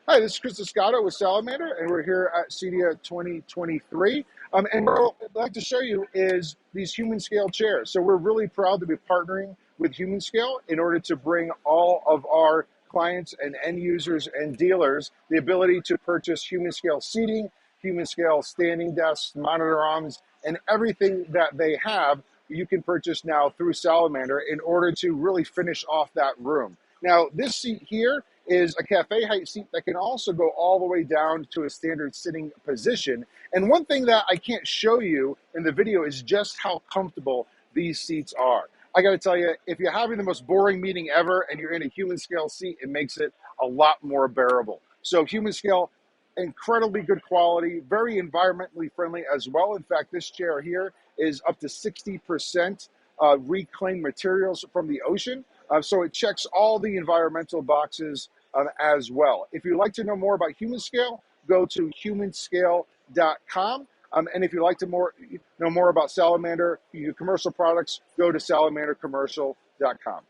Hi, this is Chris Discotto with Salamander, and we're here at CEDIA 2023. And what I'd like to show you is these Humanscale chairs. So we're really proud to be partnering with Humanscale in order to bring all of our clients and end users and dealers the ability to purchase Humanscale seating, Humanscale standing desks, monitor arms, and everything that they have you can purchase now through Salamander in order to really finish off that room. Now, this seat here is a cafe height seat that can also go all the way down to a standard sitting position. And one thing that I can't show you in the video is just how comfortable these seats are. I got to tell you, if you're having the most boring meeting ever and you're in a Humanscale seat, it makes it a lot more bearable. So Humanscale, incredibly good quality, very environmentally friendly as well. In fact, this chair here is up to 60% reclaimed materials from the ocean. So it checks all the environmental boxes as well. If you'd like to know more about Humanscale, go to humanscale.com. And if you'd like to know more about Salamander, your commercial products, go to salamandercommercial.com.